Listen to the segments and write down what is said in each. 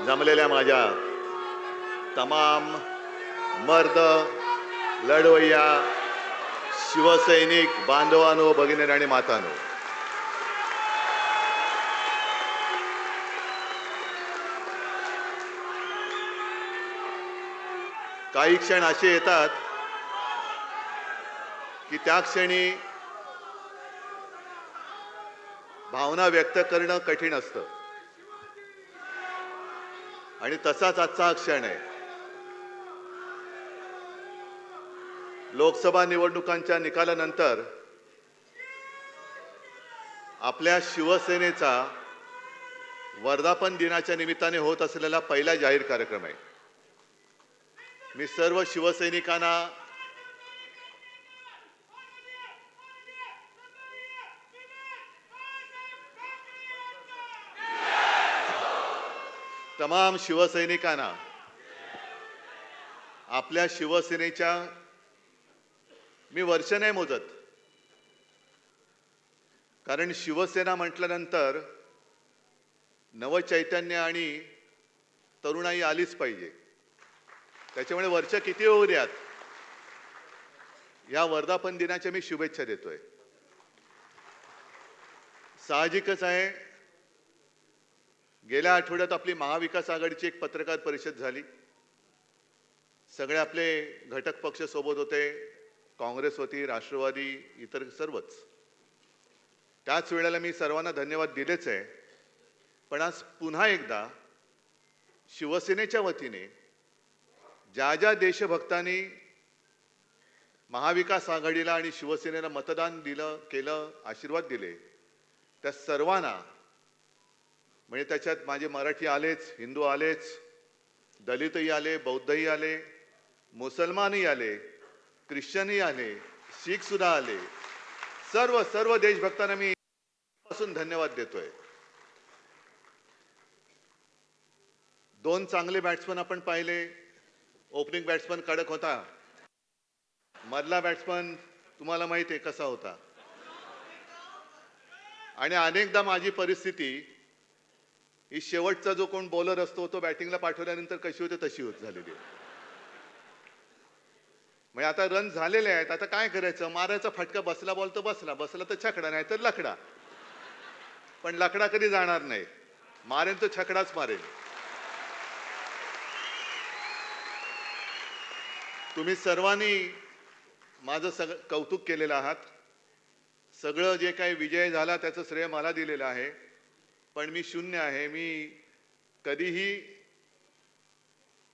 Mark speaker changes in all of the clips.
Speaker 1: जमलेल्या माझ्या तमाम मर्द लढवय्या शिवसैनिक बांधवांनो, भगिनी आणि मातांनो, काही क्षण असे येतात की त्या क्षणी भावना व्यक्त करणं कठीण असतं आणि तसाच आजचा क्षण आहे. लोकसभा निवडणुकांच्या निकालानंतर आपल्या शिवसेनेचा वर्धापन दिनाच्या निमित्ताने होत असलेला पहिला जाहीर कार्यक्रम आहे. मी सर्व शिवसैनिकांना तमाम शिवसैनिकांना आपल्या शिवसेनेच्या मी वर्ष नाही मोजत, कारण शिवसेना म्हटल्यानंतर नवचैतन्य आणि तरुणाई आलीच पाहिजे. त्याच्यामुळे वर्ष किती होऊ द्यात, या वर्धापन दिनाच्या मी शुभेच्छा देतोय. साहजिकच आहे, गेल्या आठवड्यात आपली महाविकास आघाडीची एक पत्रकार परिषद झाली. सगळे आपले घटक पक्ष सोबत होते, काँग्रेस होती, राष्ट्रवादी, इतर सर्वच. त्याच वेळेला मी सर्वांना धन्यवाद दिलेच आहे. पण आज पुन्हा एकदा शिवसेनेच्या वतीने ज्या ज्या देशभक्तांनी महाविकास आघाडीला आणि शिवसेनेला मतदान दिलं, केलं, आशीर्वाद दिले, त्या सर्वांना, म्हणजे त्याच्यात माझे मराठी आलेच, हिंदू आलेच, दलितही आले, बौद्धही आले, मुसलमानही आले, ख्रिश्चनही आले, शीख सुद्धा आले, सर्व देशभक्तांना मी पासून धन्यवाद देतोय. दोन चांगले बॅट्समन आपण पाहिले. ओपनिंग बॅट्समन कडक होता, मधला बॅट्समन तुम्हाला माहिती आहे कसा होता. आणि अनेकदा माझी परिस्थिती ही शेवटचा जो कोण बॉलर असतो तो बॅटिंगला पाठवल्यानंतर कशी होते तशी होत झालेली आहे. म्हणजे आता रन झालेले आहेत, आता काय करायचं, मारायचा फटका, बसला बॉल तर बसला, बसला तर छकडा, नाही तर लकडा. पण लकडा कधी जाणार नाही, मारेन तो छकडाच मारेन. तुम्ही सर्वांनी माझं सगळं कौतुक केलेलं आहात. सगळं जे काही विजय झाला त्याचं श्रेय मला दिलेलं आहे. पण मी शून्य आहे. मी कधीही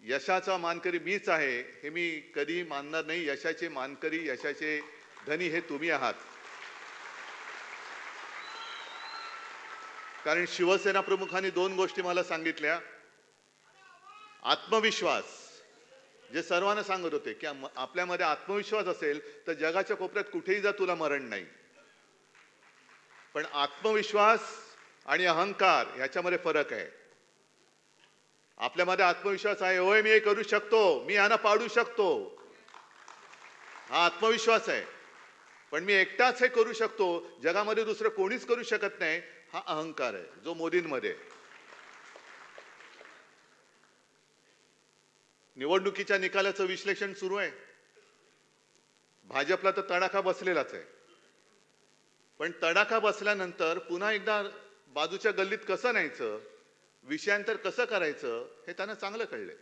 Speaker 1: यशाचा मानकरी मीच आहे हे मी कधीही मानणार नाही. यशाचे मानकरी, यशाचे धनी हे तुम्ही आहात. कारण शिवसेना प्रमुखांनी दोन गोष्टी मला सांगितल्या. आत्मविश्वास, जे सर्वांना सांगत होते की आपल्यामध्ये आत्मविश्वास असेल तर जगाच्या कोपऱ्यात कुठेही जा, तुला मरण नाही. पण आत्मविश्वास आणि अहंकार याच्यामध्ये फरक आहे. आपल्यामध्ये आत्मविश्वास आहे, होय मी हे करू शकतो, मी यांना पाडू शकतो, हा आत्मविश्वास आहे. पण मी एकटाच हे करू शकतो, जगामध्ये दुसरं कोणीच करू शकत नाही, हा अहंकार आहे, जो मोदींमध्ये. निवडणुकीच्या निकालाचं विश्लेषण सुरू आहे. भाजपला तर तडाखा बसलेलाच आहे. पण तडाखा बसल्यानंतर पुन्हा एकदा बाजूच्या गल्लीत कसं न्यायचं, विषयांतर कसं करायचं हे त्यांना चांगलं कळलंय.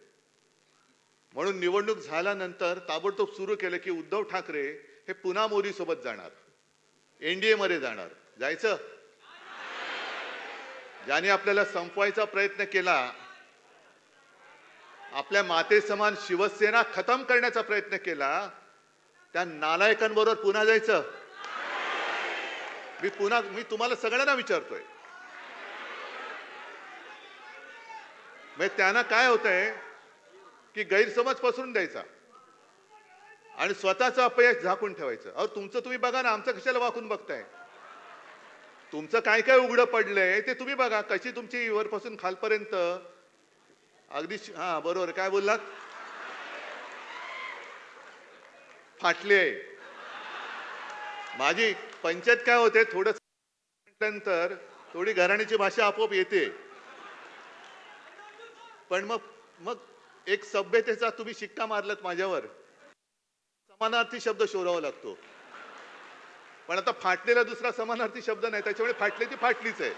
Speaker 1: म्हणून निवडणूक झाल्यानंतर ताबडतोब सुरू केलं की उद्धव ठाकरे हे पुन्हा मोदी सोबत जाणार, एनडीए मध्ये जाणार. जायचं? ज्याने आपल्याला संपवायचा प्रयत्न केला, आपल्या माते समान शिवसेना खतम करण्याचा प्रयत्न केला, त्या नालायकांबरोबर पुन्हा जायचं? मी तुम्हाला सगळ्यांना विचारतोय. म्हणजे त्यांना काय होतंय की गैरसमज पसरून द्यायचा आणि स्वतःचं अपयश झाकून ठेवायचं. अहो तुमचं तुम्ही बघा ना, आमचं कशाला वाकून बघताय? तुमचं काय काय उघडं पडलंय ते तुम्ही बघा. कशी तुमची वरपासून खालपर्यंत अगदी, हा बरोबर, काय बोललात, फाटली आहे. माझी पंचायत काय होते, थोडं नंतर थोडी घराण्याची भाषा आपोआप येते. पण मग मग एक सभ्यतेचा तुम्ही शिक्का मारलात माझ्यावर, समानार्थी शब्द शोधावा लागतो. पण आता फाटलेला दुसरा समानार्थी शब्द नाही, त्याच्यामुळे फाटली ती फाटलीच आहे.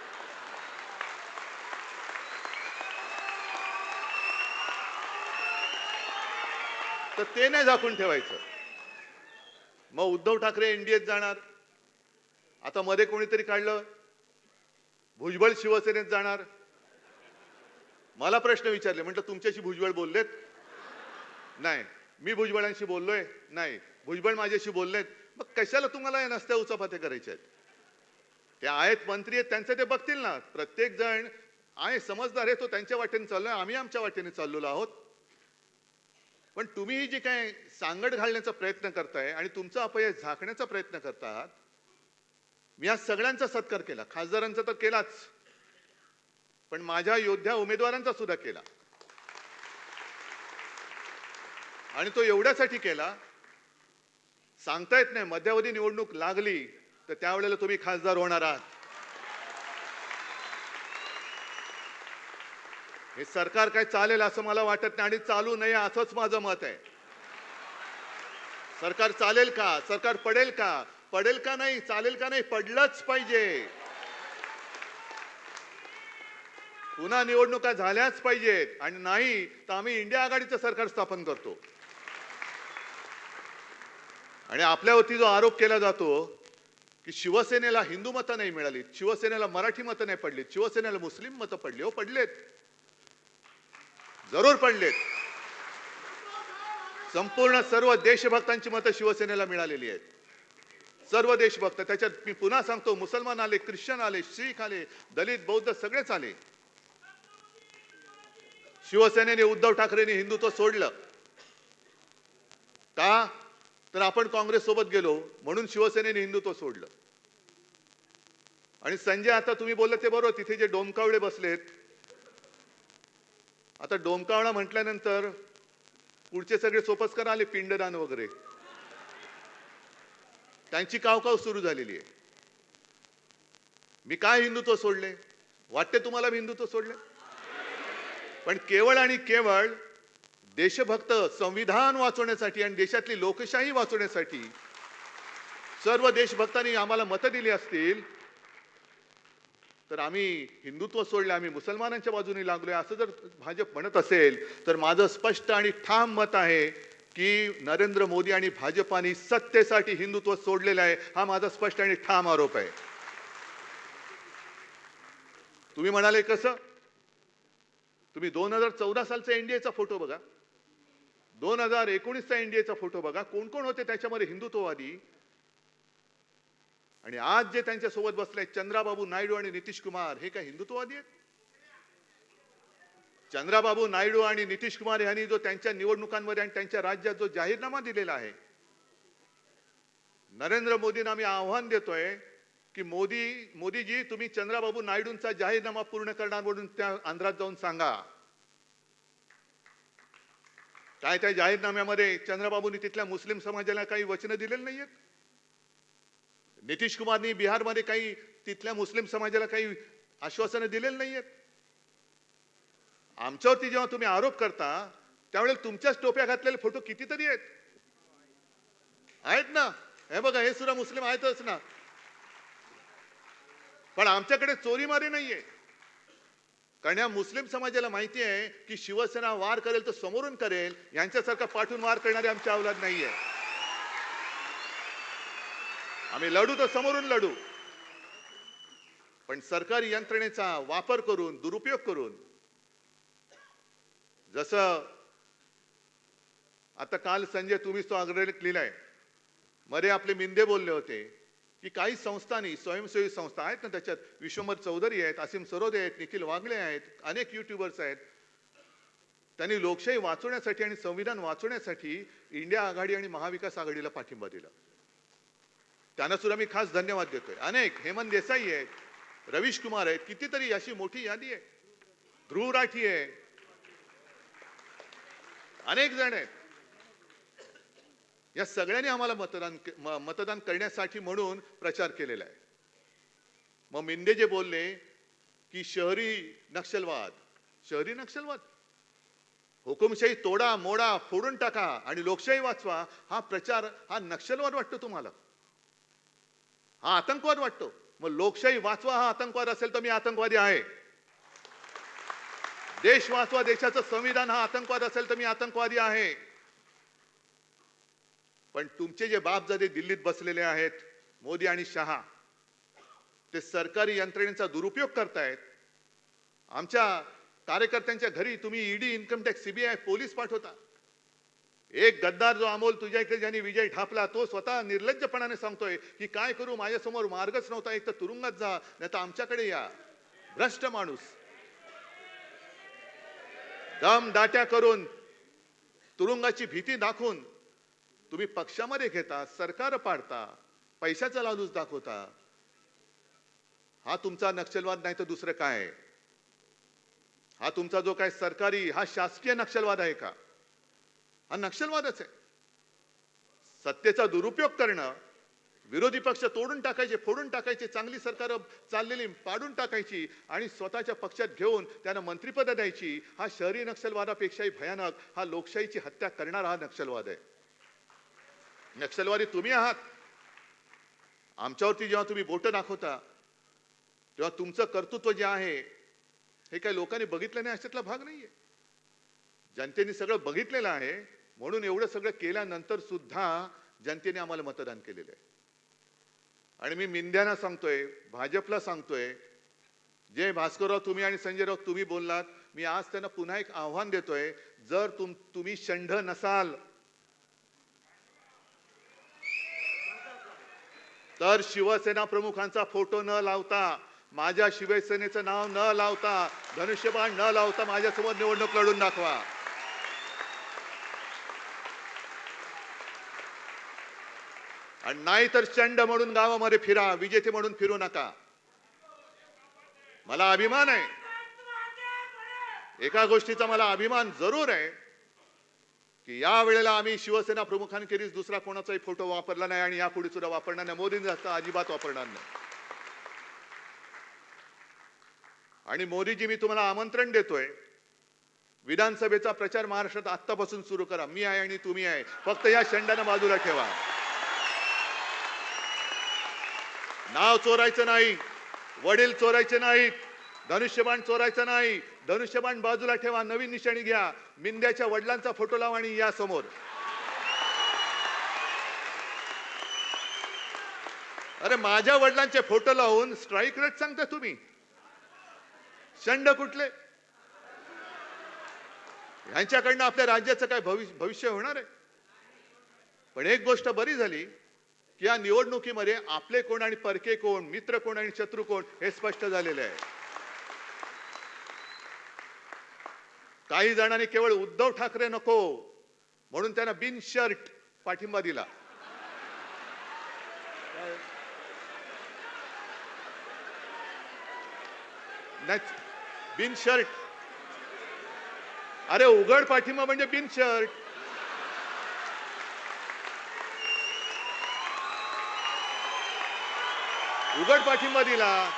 Speaker 1: तर ते नाही झाकून ठेवायचं. मग उद्धव ठाकरे एनडीएत जाणार. आता मध्ये कोणीतरी काढलं भुजबळ शिवसेनेत जाणार. मला प्रश्न विचारले, म्हटलं तुमच्याशी भुजबळ बोललेत? नाही. मी भुजबळांशी बोललोय? नाही. भुजबळ माझ्याशी बोललेत? मग कशाला तुम्हाला या नसत्या उचापात्या करायच्या आहेत? ते आहेत मंत्री आहेत, त्यांचं ते बघतील ना. प्रत्येक जण आहे समजदार आहे, तो त्यांच्या वाटेने चाललोय, आम्ही आमच्या वाटेने चाललेलो आहोत. पण तुम्ही ही जी काय सांगड घालण्याचा प्रयत्न करताय आणि तुमचा अपयश झाकण्याचा प्रयत्न करतात. मी आज सगळ्यांचा सत्कार केला, खासदारांचा तर केलाच, पण माझ्या योद्ध्या उमेदवारांचा सुद्धा केला. आणि तो एवढ्यासाठी केला, सांगता येत नाही मध्यावधी निवडणूक लागली तर त्यावेळेला तुम्ही खासदार होणार आहात. हे सरकार काय चालेल असं मला वाटत नाही आणि चालू नये असंच माझं मत आहे. सरकार चालेल का? सरकार पडेल का? पडेल का नाही? चालेल का नाही? पडलंच पाहिजे. पुन्हा निवडणुका झाल्याच पाहिजेत आणि नाही तर आम्ही इंडिया आघाडीचं सरकार स्थापन करतो. आणि आपल्यावरती जो आरोप केला जातो की शिवसेनेला हिंदू मतं नाही मिळाली, शिवसेनेला मराठी मतं नाही पडली, शिवसेनेला मुस्लिम मतं पडली. हो पडलेत, जरूर पडलेत. संपूर्ण सर्व देशभक्तांची मतं शिवसेनेला मिळालेली आहेत. सर्व देशभक्त. त्याच्यात मी पुन्हा सांगतो, मुसलमान आले, ख्रिश्चन आले, शीख आले, दलित बौद्ध सगळेच आले. शिवसेनेने उद्धव ठाकरेंनी हिंदुत्व सोडलं का? तर आपण काँग्रेस सोबत गेलो म्हणून शिवसेनेने हिंदुत्व सोडलं. आणि संजय, आता तुम्ही बोलले ते बरोबर, तिथे जे डोमकावळे बसलेत, आता डोमकावळा म्हटल्यानंतर पुढचे सगळे सोपस्कर आले, पिंडदान वगैरे, त्यांची कावकाव सुरू झालेली आहे. मी काय हिंदुत्व सोडले? वाटते तुम्हाला मी हिंदुत्व सोडले? पण केवळ आणि केवळ देशभक्त, संविधान वाचवण्यासाठी आणि देशातली लोकशाही वाचवण्यासाठी सर्व देशभक्तांनी आम्हाला मतं दिली असतील तर आम्ही हिंदुत्व सोडले, आम्ही मुसलमानांच्या बाजूने लागलोय असं जर भाजप म्हणत असेल तर माझं स्पष्ट आणि ठाम मत आहे की नरेंद्र मोदी आणि भाजपाने सत्तेसाठी हिंदुत्व सोडलेलं आहे. हा माझा स्पष्ट आणि ठाम आरोप आहे. तुम्ही म्हणाले कसं? तुम्ही 2014 सालचा एनडीएचा फोटो बघा, 2019चा एनडीएचा फोटो बघा, कोण कोण होते त्याच्यामध्ये हिंदुत्ववादी. आणि आज जे त्यांच्या सोबत बसले चंद्राबाबू नायडू आणि नितीश कुमार, हे काय हिंदुत्ववादी आहेत? चंद्राबाबू नायडू आणि नितीश कुमार यांनी जो त्यांच्या निवडणुकांमध्ये आणि त्यांच्या राज्यात जो जाहीरनामा दिलेला आहे, नरेंद्र मोदींना आम्ही आव्हान देतोय की मोदीजी तुम्ही चंद्राबाबू नायडूंचा जाहीरनामा पूर्ण करणार म्हणून त्या आंध्रात जाऊन सांगा. काय त्या जाहीरनाम्यामध्ये चंद्राबाबूंनी तिथल्या मुस्लिम समाजाला काही वचनं दिलेली नाहीयेत? नितीश कुमारनी बिहारमध्ये काही तिथल्या मुस्लिम समाजाला काही आश्वासनं दिलेली नाहीयेत? आमच्यावरती जेव्हा तुम्ही आरोप करता त्यावेळेला तुमच्याच टोप्या घातलेले फोटो कितीतरी आहेत ना. हे बघा, हे सुद्धा मुस्लिम आहेतच ना. पण आमच्याकडे चोरीमारी नाहीये, कारण या मुस्लिम समाजाला माहिती आहे की शिवसेना वार करेल तर समोरून करेल, यांच्यासारखा पाठून वार करणारे आमच्या अवलाद नाहीये. आम्ही लढू तर समोरून लढू, पण सरकारी यंत्रणेचा वापर करून, दुरुपयोग करून, जसं आता काल संजय तुम्हीच तो अग्रलेख लिहिलाय, मध्ये आपले मिंदे बोलले होते की काही संस्थांनी, स्वयंसेवी संस्था आहेत ना, त्याच्यात विश्वंभर चौधरी आहेत, असीम सरोदे आहेत, निखिल वागले आहेत, अनेक युट्यूबर्स आहेत, त्यांनी लोकशाही वाचवण्यासाठी आणि संविधान वाचवण्यासाठी इंडिया आघाडी आणि महाविकास आघाडीला पाठिंबा दिला. त्यांना सुद्धा मी खास धन्यवाद देतोय. अनेक, हेमंत देसाई आहेत, रवीश कुमार आहेत, कितीतरी अशी मोठी यादी आहे, ध्रुव राठी आहे, अनेक जण आहेत. या सगळ्यांनी आम्हाला मतदान करण्यासाठी म्हणून प्रचार केलेला आहे. मग मिंदे जे बोलले की शहरी नक्षलवाद, हुकुमशाही तोडा मोडा फोडून टाका आणि लोकशाही वाचवा, हा प्रचार हा नक्षलवाद वाटतो तुम्हाला, हा आतंकवाद वाटतो. मग लोकशाही वाचवा हा आतंकवाद असेल तर मी आतंकवादी आहे. देश वाचवा, देशाचं संविधान हा आतंकवाद असेल तर मी आतंकवादी आहे. पण तुमचे जे बापजादे दिल्लीत बसलेले आहेत, मोदी आणि शहा, ते सरकारी यंत्रणेचा दुरुपयोग करतायत. आमच्या कार्यकर्त्यांच्या घरी तुम्ही ED, income tax, CBI, police पाठवता. एक गद्दार जो अमोल तुझ्या इकडे ज्यांनी विजय ठापला, तो स्वतः निर्लज्जपणाने सांगतोय की काय करू, माझ्यासमोर मार्गच नव्हता, एक तर तुरुंगात जा नाही तर आमच्याकडे या. भ्रष्ट माणूस. दम दाट्या करून, तुरुंगाची भीती दाखवून तुम्ही पक्षामध्ये घेता, सरकार पाडता, पैशाचा लालूच दाखवता. हा तुमचा नक्षलवाद नाही तर दुसरं काय आहे? हा तुमचा जो काय सरकारी, हा शासकीय नक्षलवाद आहे का? हा नक्षलवादच आहे. सत्तेचा दुरुपयोग करणं, विरोधी पक्ष तोडून टाकायचे, फोडून टाकायचे, चांगली सरकार चाललेली पाडून टाकायची आणि स्वतःच्या पक्षात घेऊन त्यांना मंत्रिपद द्यायची, हा शहरी नक्षलवादापेक्षाही भयानक, हा लोकशाहीची हत्या करणारा हा नक्षलवाद आहे. नक्षलवादी तुम्ही आहात. आमच्यावरती जेव्हा तुम्ही बोटं दाखवता तेव्हा तुमचं कर्तृत्व जे आहे हे काही लोकांनी बघितलं नाही अशातला भाग नाहीये. जनतेने सगळं बघितलेलं आहे, म्हणून एवढं सगळं केल्यानंतर सुद्धा जनतेने आम्हाला मतदान केलेलं आहे. आणि मी मिंद्यांना सांगतोय, भाजपला सांगतोय, जे भास्करराव तुम्ही आणि संजयराव तुम्ही बोललात, मी आज त्यांना पुन्हा एक आव्हान देतोय, जर तुम्ही षंढ नसाल तर शिवसेना प्रमुखांचा फोटो न लावता, माझ्या शिवसेनेचं नाव न लावता, धनुष्यबाण न लावता माझ्यासमोर निवडणूक लढून दाखवा. आणि नाही तर चंड म्हणून गावामध्ये फिरा, विजेते म्हणून फिरू नका. मला अभिमान आहे, एका गोष्टीचा मला अभिमान जरूर आहे की या वेळेला आम्ही शिवसेना प्रमुखांखेरीज दुसरा कोणाचाही फोटो वापरला नाही आणि यापुढे सुद्धा वापरणार नाही. मोदींचा अजिबात वापरणार नाही. आणि मोदीजी, मी तुम्हाला आमंत्रण देतोय, विधानसभेचा प्रचार महाराष्ट्रात आत्तापासून सुरू करा. मी आहे आणि तुम्ही आहे, फक्त या षंडांना बाजूला ठेवा. नाव चोरायचं नाही, वडील चोरायचे नाहीत, धनुष्यबाण चोरायचं नाही. धनुष्यबाण बाजूला ठेवा, नवीन निशाणी घ्या, मिंद्याच्या वडिलांचा फोटो लावा आणि या समोर. अरे माझ्या वडिलांचे फोटो लावून स्ट्राईक रेट सांगता तुम्ही? षंड कुठले? ह्यांच्याकडनं आपल्या राज्याचं काय भविष्य होणार आहे? पण एक गोष्ट बरी झाली की या निवडणुकीमध्ये आपले कोण आणि परके कोण, मित्र कोण आणि शत्रू कोण हे स्पष्ट झालेले आहे. काही जणांनी केवळ उद्धव ठाकरे नको म्हणून त्यांना बिन शर्ट पाठिंबा दिला. बिन शर्ट, अरे उघड पाठिंबा म्हणजे बिन शर्ट. उघड पाठिंबा दिला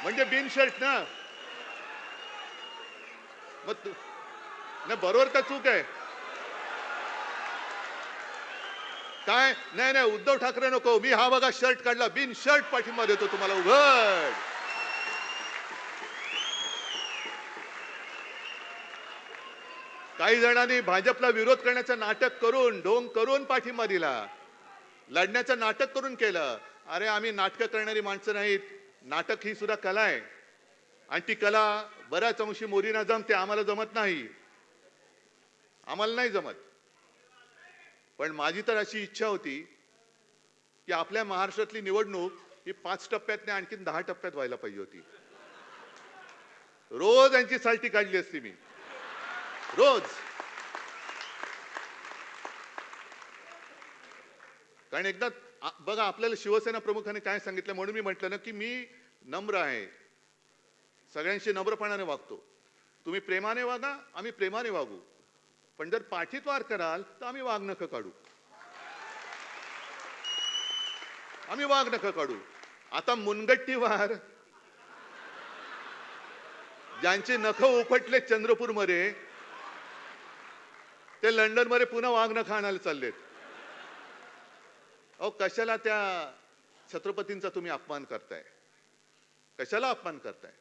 Speaker 1: म्हणजे बिन शर्ट ना. मग ना बरोबर का चूक आहे? काय नाही नाही, उद्धव ठाकरे नको, मी हा बघा शर्ट काढला, बिन शर्ट पाठिंबा देतो तुम्हाला उघड. काही जणांनी भाजपला विरोध करण्याचं नाटक करून, ढोंग करून पाठिंबा दिला, लढण्याचं नाटक करून केलं. अरे आम्ही नाटकं करणारी माणसं नाहीत. नाटक ही सुद्धा कला आहे आणि ती कला बऱ्याच अंशी मोदींना जमते, आम्हाला जमत नाही, आम्हाला नाही जमत. पण माझी तर अशी इच्छा होती की आपल्या महाराष्ट्रातली निवडणूक ही 5 टप्प्यात नाही, आणखीन 10 टप्प्यात व्हायला पाहिजे होती. रोज यांची साल्टी काढली असती मी, रोज. कारण एकदा बघा, आपल्याला शिवसेना प्रमुखांनी काय सांगितलं, म्हणून मी म्हटलं ना की मी नम्र आहे, सगळ्यांशी नम्रपणाने वागतो. तुम्ही प्रेमाने वागा, आम्ही प्रेमाने वागू. पण जर पाठीत वार कराल तर आम्ही वाघ नखं काढू, आम्ही वाघ नखं काढू. आता मुनगट्टी वार ज्यांची नखं उपटले चंद्रपूरमध्ये ते लंडनमध्ये पुन्हा वाघ नखं आणायला चाललेत. अहो कशाला त्या छत्रपतींचा तुम्ही अपमान करताय? कशाला अपमान करताय?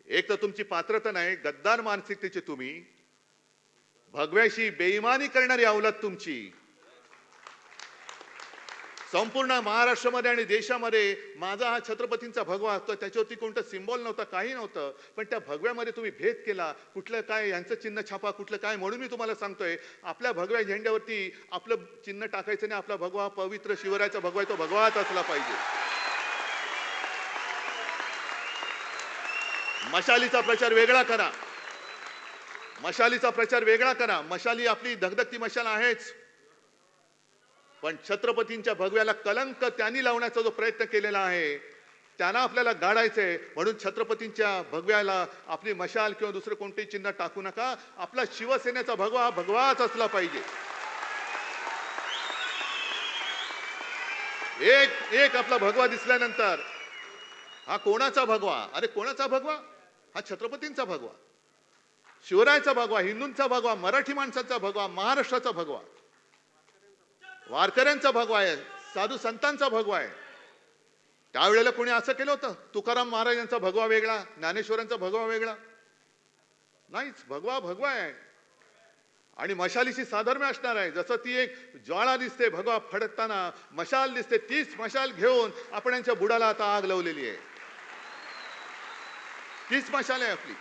Speaker 1: एक तर तुमची पात्रता नाही, गद्दार मानसिकतेचे तुम्ही, भगव्याशी बेईमानी करणारी अवलाद तुमची. संपूर्ण महाराष्ट्रामध्ये आणि देशामध्ये माझा हा छत्रपतींचा भगवा असतो, त्याच्यावरती कोणतं सिम्बॉल नव्हतं, काही नव्हतं, पण त्या भगव्यामध्ये तुम्ही भेद केला. कुठलं काय यांचं चिन्ह छापा, कुठलं काय. म्हणून मी तुम्हाला सांगतोय, आपल्या भगव्या झेंड्यावरती आपलं चिन्ह टाकायचं नाही. आपला भगवा पवित्र शिवरायाचा भगवा आहे, तो भगवाच असला पाहिजे. मशालीचा प्रचार वेगळा करा, मशालीचा प्रचार वेगळा करा. मशाली आपली धगधगती मशाल आहेच, पण छत्रपतींच्या भगव्याला कलंक त्यांनी लावण्याचा जो प्रयत्न केलेला आहे त्यांना आपल्याला गाडायचंय. म्हणून छत्रपतींच्या भगव्याला आपली मशाल किंवा दुसरं कोणतेही चिन्ह टाकू नका. आपला शिवसेनेचा भगवा भगवाच असला पाहिजे. एक एक आपला भगवा दिसल्यानंतर हा कोणाचा भगवा? अरे कोणाचा भगवा? हा छत्रपतींचा भगवा, शिवरायाचा भगवा, हिंदूंचा भगवा, मराठी माणसाचा भगवा, महाराष्ट्राचा भगवा, वारकऱ्यांचा भगवा आहे, साधू संतांचा भगवा आहे. त्यावेळेला कोणी असं केलं होतं? तुकाराम महाराजांचा भगवा वेगळा, ज्ञानेश्वरांचा भगवा वेगळा? नाहीच. भगवा भगवा आहे आणि मशालीशी साधर्म्य असणार आहे. जसं ती एक ज्वाळा दिसते भगवा फडकताना, मशाल दिसते, तीच मशाल घेऊन आपण यांच्या बुडाला आता आग लावलेली आहे. तीच मशाल आहे आपली.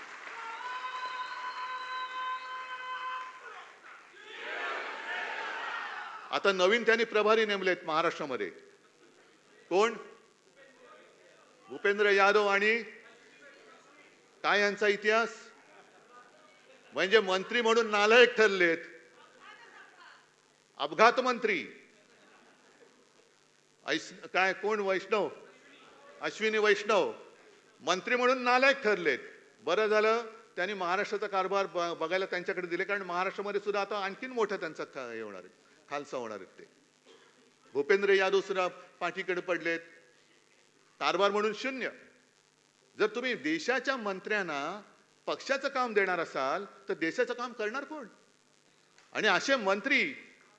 Speaker 1: आता नवीन त्यांनी प्रभारी नेमलेत महाराष्ट्रामध्ये. कोण? भूपेंद्र यादव. आणि काय यांचा इतिहास? म्हणजे मंत्री म्हणून नालायक ठरलेत. अपघात मंत्री. काय कोण? वैष्णव, अश्विनी वैष्णव मंत्री म्हणून नालायक ठरलेत. बरं झालं त्यांनी महाराष्ट्राचा कारभार बघायला त्यांच्याकडे दिले, कारण महाराष्ट्रामध्ये सुद्धा आता आणखीन मोठं त्यांचा हे होणार आहे, खालसा होणार आहेत ते. भूपेंद्र यादव सुद्धा पाठीकडे पडलेत, कारभार म्हणून शून्य. जर तुम्ही देशाच्या मंत्र्यांना पक्षाचं काम देणार असाल तर देशाचं काम करणार कोण? आणि असे मंत्री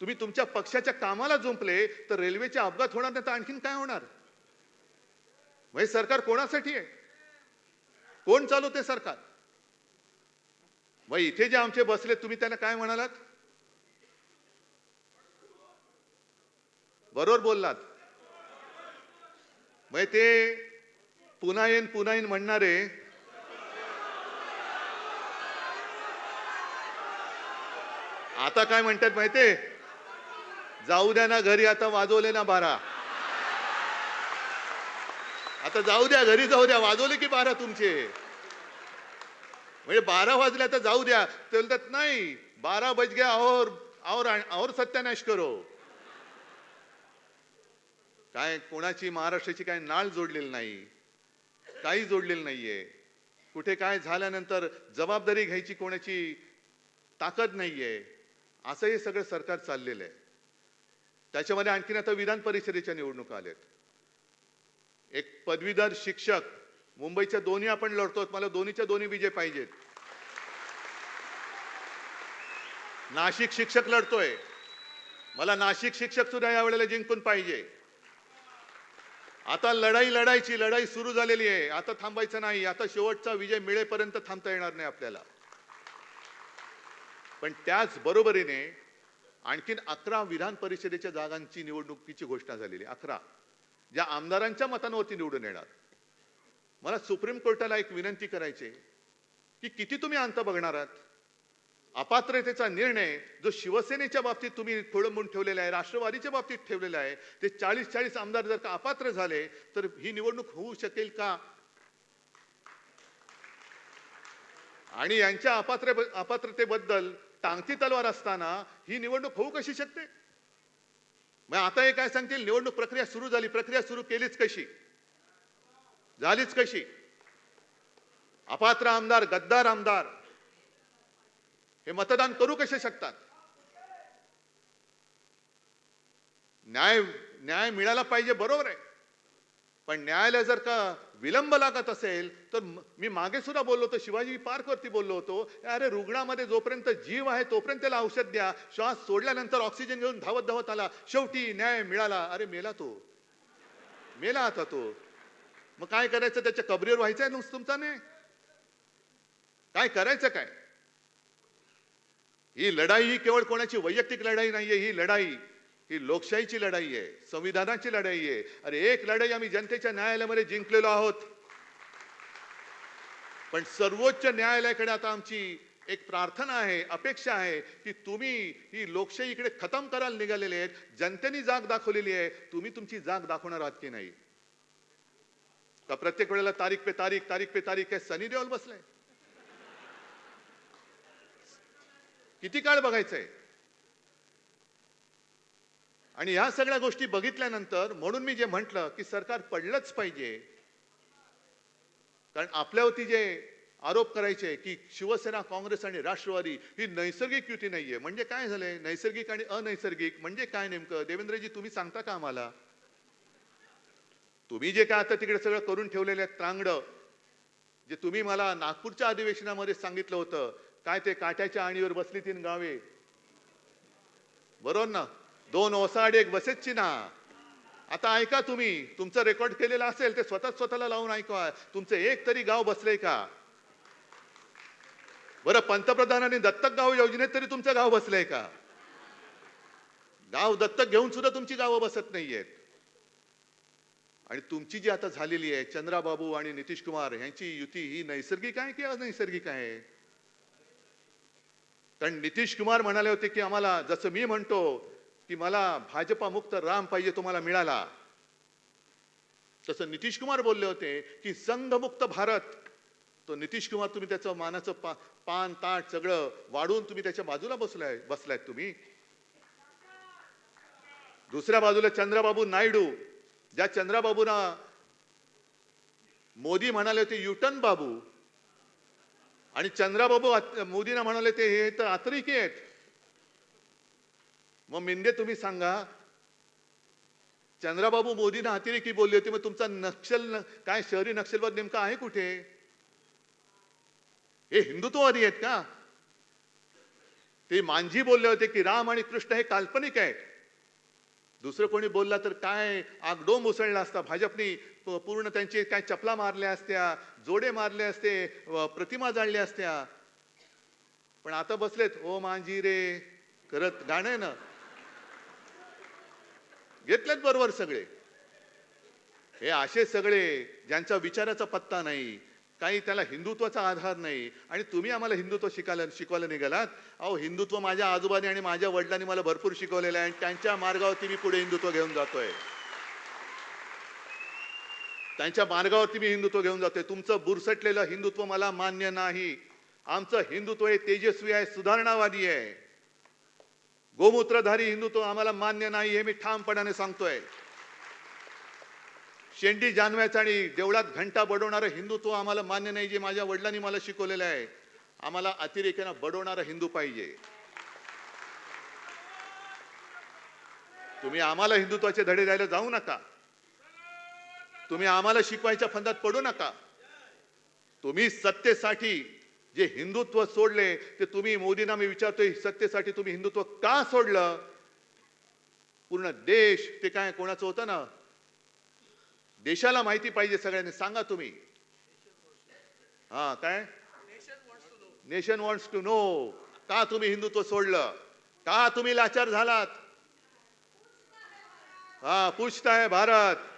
Speaker 1: तुम्ही तुमच्या पक्षाच्या कामाला जुंपले तर रेल्वेचे अपघात होणार नाही तर आणखीन काय होणार? म्हणजे सरकार कोणासाठी आहे? कोण चालवते सरकार? मग इथे जे आमचे बसले तुम्ही त्यांना काय म्हणालात? बरोबर बोललात. मग ते पुन्हा येईन म्हणणारे आता काय म्हणतात माहितीये? जाऊ द्या ना घरी, आता वाजवले ना 12. आता जाऊ द्या घरी, जाऊ द्या, वाजवले की 12 तुमचे. म्हणजे 12 वाजले आता जाऊ द्या. ते बोलतात नाही 12 बज गया और सत्यानाश करो. काय कोणाची महाराष्ट्राची काय नाळ जोडलेली नाही, काही जोडलेलं नाहीये. कुठे काय झाल्यानंतर जबाबदारी घ्यायची कोणाची ताकद नाहीये. असं हे सगळं सरकार चाललेलं आहे. त्याच्यामध्ये आणखीन आता विधान परिषदेच्या निवडणुका आल्यात. एक पदवीधर शिक्षक, मुंबईच्या दोन्ही आपण लढतो, मला दोन्हीच्या दोन्ही विजय पाहिजेत. नाशिक शिक्षक लढतोय, मला नाशिक शिक्षक सुद्धा यावेळेला जिंकून पाहिजे. आता लढाई सुरू झालेली आहे. आता थांबायचं नाही. आता शेवटचा विजय मिळेपर्यंत थांबता येणार नाही आपल्याला. पण त्याच बरोबरीने आणखीन 11 विधान परिषदेच्या जागांची निवडणुकीची घोषणा झालेली. 11 ज्या आमदारांच्या मतांवरती निवडून येणार. मला सुप्रीम कोर्टाला एक विनंती करायची की किती तुम्ही अंत बघणार आहात? अपात्रतेचा निर्णय जो शिवसेनेच्या बाबतीत तुम्ही खोळंबून ठेवलेला आहे, राष्ट्रवादीच्या बाबतीत ठेवलेला आहे, ते 40 आमदार जर का अपात्र झाले तर ही निवडणूक होऊ शकेल का? आणि यांच्या अपात्रतेबद्दल टांगती तलवार असताना ही निवडणूक होऊ कशी शकते? मग आता हे काय सांगतील? निवडणूक प्रक्रिया सुरू झाली. प्रक्रिया सुरू केलीच कशी? झालीच कशी? अपात्र आमदार, गद्दार आमदार हे मतदान करू कसे शकतात? न्याय मिळाला पाहिजे, बरोबर आहे. पण न्यायालय जर का विलंब लागत असेल तर मी मागे सुद्धा बोललो होतो, शिवाजी पार्क वरती बोललो होतो, अरे रुग्णामध्ये जोपर्यंत जीव आहे तोपर्यंत त्याला औषध द्या, श्वास सोडल्यानंतर ऑक्सिजन घेऊन धावत धावत आला, शेवटी न्याय मिळाला. अरे मेला तो, मेला आता तो. मग काय करायचं, त्याच्या कबरीवर व्हायचंय नुसतं तुमचा नाही, काय करायचं काय? ही लढाई ही केवळ कोणाची वैयक्तिक लढाई नाहीये, ही लढाई ही लोकशाहीची लढाई आहे, संविधानाची लढाई आहे. अरे एक लढाई आम्ही जनतेच्या न्यायालयामध्ये जिंकलेलो आहोत, पण सर्वोच्च न्यायालयाकडे आता आमची एक प्रार्थना आहे, अपेक्षा आहे की तुम्ही ही लोकशाही इकडे खतम करायला निघालेले आहेत. जनतेने जाग दाखवलेली आहे, तुम्ही तुमची जाग दाखवणार आहात की नाही? का प्रत्येक वेळेला तारीख पे तारीख, तारीख पे तारीख, काय सनी देओल बसलाय? किती काळ बघायचंय? आणि ह्या सगळ्या गोष्टी बघितल्यानंतर म्हणून मी जे म्हटलं की सरकार पडलंच पाहिजे. कारण आपल्यावरती जे आरोप करायचे की शिवसेना, काँग्रेस आणि राष्ट्रवादी ही नैसर्गिक युती नाहीये, म्हणजे काय झालंय? नैसर्गिक आणि अनैसर्गिक म्हणजे काय नेमकं? देवेंद्रजी तुम्ही सांगता का आम्हाला? तुम्ही जे काय आता तिकडे सगळं करून ठेवलेले आहेत त्रांगडं, जे तुम्ही मला नागपूरच्या अधिवेशनामध्ये सांगितलं होतं, काय ते काट्याच्या आणीवर बसली 3 गावे, बरोबर ना? 2 ओसाड 1 वसेतची ना. आता ऐका, तुम्ही तुमचं रेकॉर्ड केलेलं असेल ते स्वतःला लावून ऐका, तुमचं एक तरी गाव बसलंय का? बरं, पंतप्रधानांनी दत्तक गाव योजनेत तरी तुमचं गाव बसलंय का? गाव दत्तक घेऊन सुद्धा तुमची गावं बसत नाहीयेत. आणि तुमची जी आता झालेली आहे चंद्राबाबू आणि नितीश कुमार यांची युती ही नैसर्गिक आहे की अनैसर्गिक आहे? कारण नितीश कुमार म्हणाले होते की आम्हाला, जसं मी म्हणतो की मला भाजपा मुक्त राम पाहिजे, तुम्हाला मिळाला, तसं नितीश कुमार बोलले होते की संघमुक्त भारत. तो नितीश कुमार तुम्ही त्याचं मानाचं पान ताट सगळं वाढून तुम्ही त्याच्या बाजूला बसलायत तुम्ही. दुसऱ्या बाजूला चंद्रबाबू नायडू, ज्या चंद्रबाबूंना मोदी म्हणाले होते युटन बाबू, आणि चंद्रबाबू मोदींना म्हणाले ते हे तर अतिरेकी आहेत. मग मिंदे तुम्ही सांगा, चंद्रबाबू मोदींना अतिरेकी बोलले होते, मग तुमचा नक्षल काय शहरी नक्षलवाद नेमका आहे कुठे? हे हिंदुत्ववादी आहेत का? ते मांझी बोलले होते की राम आणि कृष्ण हे काल्पनिक आहेत. दुसरं कोणी बोलला तर काय आगडोंब उसळला असता, भाजपनी पूर्ण त्यांची काय चपला मारल्या असत्या, जोडे मारले असते, प्रतिमा जाळल्या असत्या. पण आता बसलेत ओ मांझी रे करत गाणं आहे ना, घेतलेत बरोबर सगळे. हे असे सगळे ज्यांचा विचाराचा पत्ता नाही, काही त्याला हिंदुत्वाचा आधार नाही, आणि तुम्ही आम्हाला हिंदुत्व शिकवायला निघालात. अहो, हिंदुत्व माझ्या आजोबांनी आणि माझ्या वडिलांनी मला भरपूर शिकवलेलं आहे, आणि त्यांच्या मार्गावरती मी पुढे हिंदुत्व घेऊन जातोय. त्यांच्या मार्गावरती मी हिंदुत्व घेऊन जातोय. तुमचं बुरसटलेलं हिंदुत्व मला मान्य नाही. आमचं हिंदुत्व हे तेजस्वी आहे, सुधारणावादी आहे. गोमूत्रधारी हिंदुत्व आम्हाला मान्य नाही, हे मी ठामपणाने सांगतोय. शेंडी जानव्याचं आणि देवळात घंटा बडवणारं हिंदुत्व आम्हाला मान्य नाही, जे माझ्या वडिलांनी मला शिकवलेलं आहे. आम्हाला अतिरेक्यानं बडवणारा हिंदू पाहिजे. तुम्ही आम्हाला हिंदुत्वाचे धडे द्यायला जाऊ नका. तुम्ही आम्हाला शिकवायच्या फंदात पडू नका. तुम्ही सत्तेसाठी जे हिंदुत्व सोडले ते तुम्ही, मोदींना मी विचारतोय, सत्तेसाठी तुम्ही हिंदुत्व का सोडलं? पूर्ण देश ते काय कोणाचं होतं ना, देशाला माहिती पाहिजे, सगळ्यांनी सांगा तुम्ही. हा, काय नेशन वॉन्ट्स टू नो. का तुम्ही हिंदुत्व सोडलं? का तुम्ही लाचार झालात? हा, पूछता है भारत.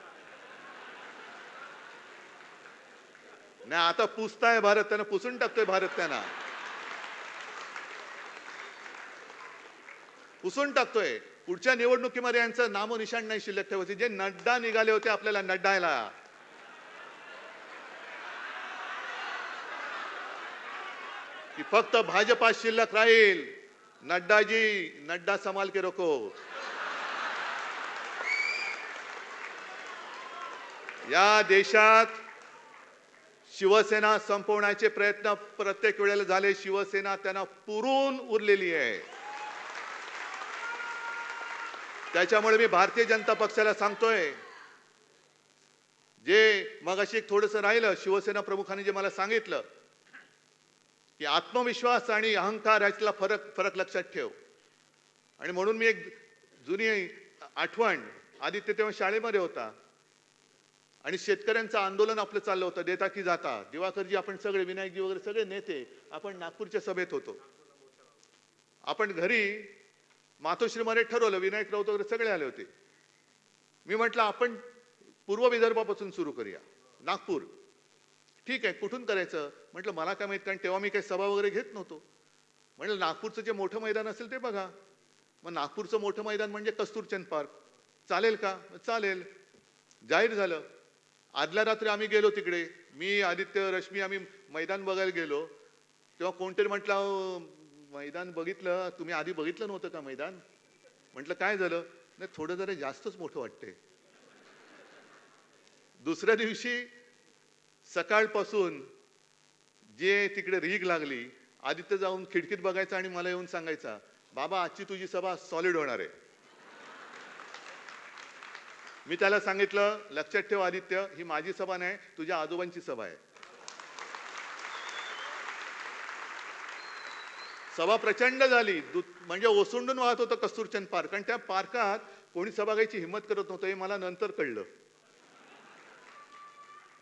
Speaker 1: नाही, आता पुसताय भारत, त्यांना पुसून टाकतोय भारत, त्यांना पुसून टाकतोय. पुढच्या निवडणुकीमध्ये यांचं नामोनिशाण नाही शिल्लक ठेवायचे. जे नड्डा निघाले होते आपल्याला नड्डायला, की फक्त भाजपा शिल्लक राहील. नड्डाजी, नड्डा संभाल के रखो. या देशात शिवसेना संपवण्याचे प्रयत्न प्रत्येक वेळेला झाले. शिवसेना त्यांना पुरून उरलेली आहे. त्याच्यामुळे मी भारतीय जनता पक्षाला सांगतोय, जे मगाशी एक थोडंसं राहिलं, शिवसेना प्रमुखांनी जे मला सांगितलं की आत्मविश्वास आणि अहंकार यातला फरक लक्षात ठेव. आणि म्हणून मी एक जुनी आठवण, आदित्य तेव्हा शाळेमध्ये होता आणि शेतकऱ्यांचं आंदोलन आपलं चाललं होतं, देता की जाता. दिवाकरजी, आपण सगळे, विनायकजी वगैरे सगळे नेते आपण नागपूरच्या सभेत होतो. आपण घरी मातोश्रीमध्ये ठरवलं, विनायक राऊत वगैरे सगळे आले होते. मी म्हटलं आपण पूर्व विदर्भापासून सुरू करूया, नागपूर. ठीक आहे, कुठून करायचं म्हटलं, मला काय माहित, कारण तेव्हा मी काही सभा वगैरे घेत नव्हतो. म्हटलं नागपूरचं जे मोठं मैदान असेल ते बघा. मग नागपूरचं मोठं मैदान म्हणजे कस्तुरचंद पार्क. चालेल का? चालेल. जाहीर झालं. आदल्या रात्री आम्ही गेलो तिकडे, मी, आदित्य, रश्मी, आम्ही मैदान बघायला गेलो. तेव्हा कोणतरी म्हटलं, मैदान बघितलं तुम्ही, आधी बघितलं नव्हतं का मैदान? म्हटलं काय झालं? नाही, थोडं जरा जास्तच मोठं वाटतंय. दुसऱ्या दिवशी सकाळपासून जे तिकडे रीग लागली, आदित्य जाऊन खिडकीत बघायचा आणि मला येऊन सांगायचा, बाबा आजची तुझी सभा सॉलिड होणार आहे. मी त्याला सांगितलं, लक्षात ठेव आदित्य, ही माझी सभा नाही, तुझ्या आजोबांची सभा आहे. सभा प्रचंड झाली, म्हणजे ओसंडून वाहत होतं कस्तुरचंद पार्क. आणि त्या पार्कात कोणी सभा घ्यायची हिंमत करत नव्हतं, हे मला नंतर कळलं.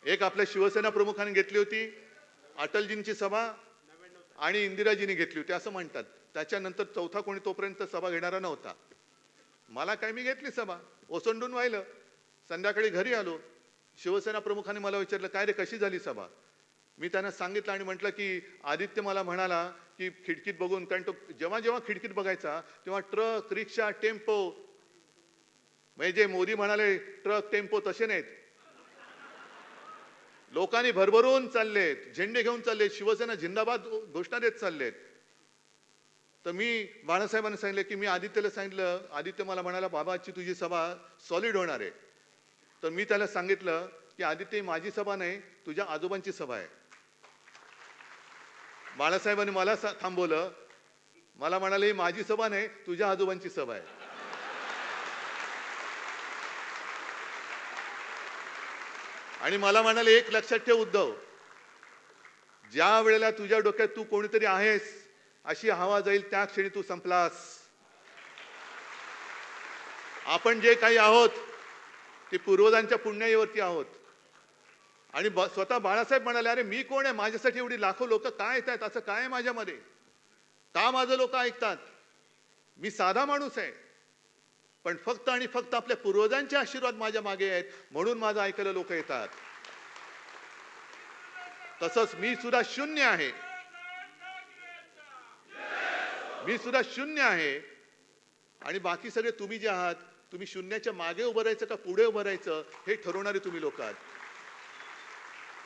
Speaker 1: एक आपल्या शिवसेना प्रमुखांनी घेतली होती, अटलजींची सभा, आणि इंदिराजींनी घेतली होती असं म्हणतात. त्याच्यानंतर चौथा कोणी तोपर्यंत सभा घेणारा नव्हता. मला काय, मी घेतली सभा, ओसंडून वाहिलं. संध्याकाळी घरी आलो, शिवसेना प्रमुखांनी मला विचारलं, काय रे कशी झाली सभा? मी त्यांना सांगितलं आणि म्हटलं की आदित्य मला म्हणाला की खिडकीत बघून, कारण तो जेव्हा जेव्हा खिडकीत बघायचा तेव्हा ट्रक, रिक्षा, टेम्पो, म्हणजे जे मोदी म्हणाले ट्रक टेम्पो तसे नाहीत, लोकांनी भरभरून चाललेत, झेंडे घेऊन चाललेत, शिवसेना जिंदाबाद घोषणा देत चाललेत. तर मी बाळासाहेबांना सांगितलं की मी आदित्यला सांगितलं, आदित्य मला म्हणाला, बाबाची तुझी सभा सॉलिड होणार आहे. तर मी त्याला सांगितलं की आदित्य, माझी सभा नाही, तुझ्या आजोबांची सभा आहे. बाळासाहेबांनी मला थांबवलं, मला म्हणाले, माझी सभा नाही, तुझ्या आजोबांची सभा आहे. आणि मला म्हणाले, एक लक्षात ठेव उद्धव, ज्या वेळेला तुझ्या डोक्यात तू कोणीतरी आहेस अशी हवा जाईल, त्या क्षणी तू संपलास. आपण जे काही आहोत ते पूर्वजांच्या पुण्याईवरती आहोत. आणि स्वतः बाळासाहेब म्हणाले, अरे मी कोण आहे, माझ्यासाठी एवढी लाखो लोक काय येतात, असं काय आहे माझ्यामध्ये, का माझं लोक ऐकतात? मी साधा माणूस आहे, पण फक्त आणि फक्त आपल्या पूर्वजांचे आशीर्वाद माझ्या मागे आहेत, म्हणून माझं ऐकायला लोक येतात. तसंच मी सुद्धा शून्य आहे, मी सुद्धा शून्य आहे. आणि बाकी सगळे तुम्ही जे आहात, तुम्ही शून्याच्या मागे उभं राहायचं का पुढे उभं राहायचं हे ठरवणारे तुम्ही लोक आहात.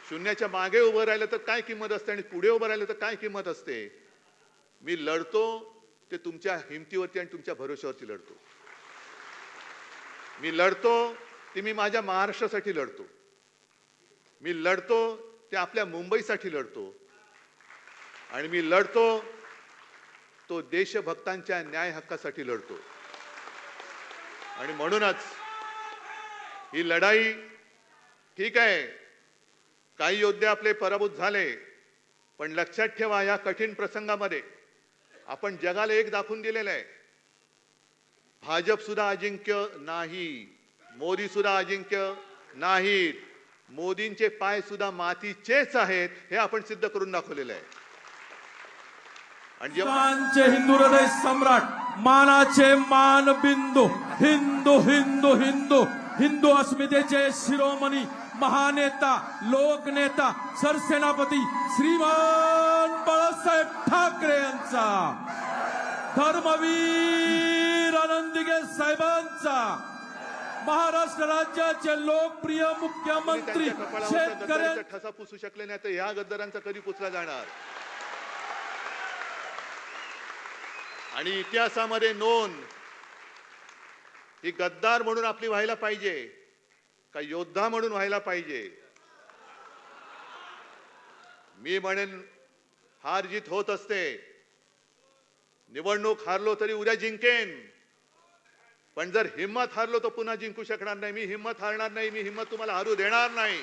Speaker 1: शून्याच्या मागे उभं राहिलं तर काय किंमत असते आणि पुढे उभं राहिलं तर काय किंमत असते. मी लढतो ते तुमच्या हिमतीवरती आणि तुमच्या भरोश्यावरती लढतो. मी लढतो ते मी माझ्या महाराष्ट्रासाठी लढतो. मी लढतो ते आपल्या मुंबईसाठी लढतो. आणि मी लढतो तो देशभक्तांच्या न्याय हक्कासाठी लढतो. आणि म्हणूनच ही लढाई, ठीक आहे, काही योद्धे आपले पराभूत झाले, पण लक्षात ठेवा, या कठीण प्रसंगामध्ये आपण जगाला एक दाखवून दिलेलं आहे, भाजप सुद्धा अजिंक्य नाही, मोदी सुद्धा अजिंक्य नाहीत, मोदींचे पाय सुद्धा मातीचेच आहेत, हे आपण सिद्ध करून दाखवलेलं आहे. आणि
Speaker 2: हिंदू हृदय सम्राट, मानाचे मानबिंदू, हिंदू हिंदू हिंदू हिंदू अस्मितेचे शिरोमणी, महानेता, लोकनेता, सरसेनापती श्रीमान बाळासाहेब ठाकरे यांचा, धर्मवीर आनंदीगे साहेबांचा, महाराष्ट्र राज्याचे लोकप्रिय मुख्यमंत्री, शेतकऱ्यांचा
Speaker 1: ठसा पुसू शकले नाही, तर ह्या गद्दारांचा कधी पुसला जाणार? आणि इतिहासामध्ये नोंद ही गद्दार म्हणून आपली व्हायला पाहिजे का योद्धा म्हणून व्हायला पाहिजे? मी म्हणेन हार जीत होत असते, निवडणूक हारलो तरी उद्या जिंकेन, पण जर हिम्मत हारलो तर पुन्हा जिंकू शकणार नाही. मी हिम्मत हारणार नाही, मी हिम्मत तुम्हाला हारू देणार नाही.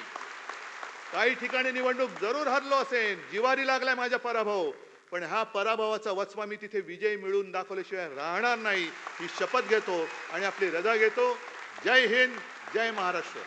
Speaker 1: काही ठिकाणी निवडणूक जरूर हरलो असेल, जिवारी लागलाय माझा पराभव, पण हा पराभवाचा वचपा मी तिथे विजय मिळवून दाखवल्याशिवाय राहणार नाही ही शपथ घेतो आणि आपली रजा घेतो. जय हिंद, जय महाराष्ट्र.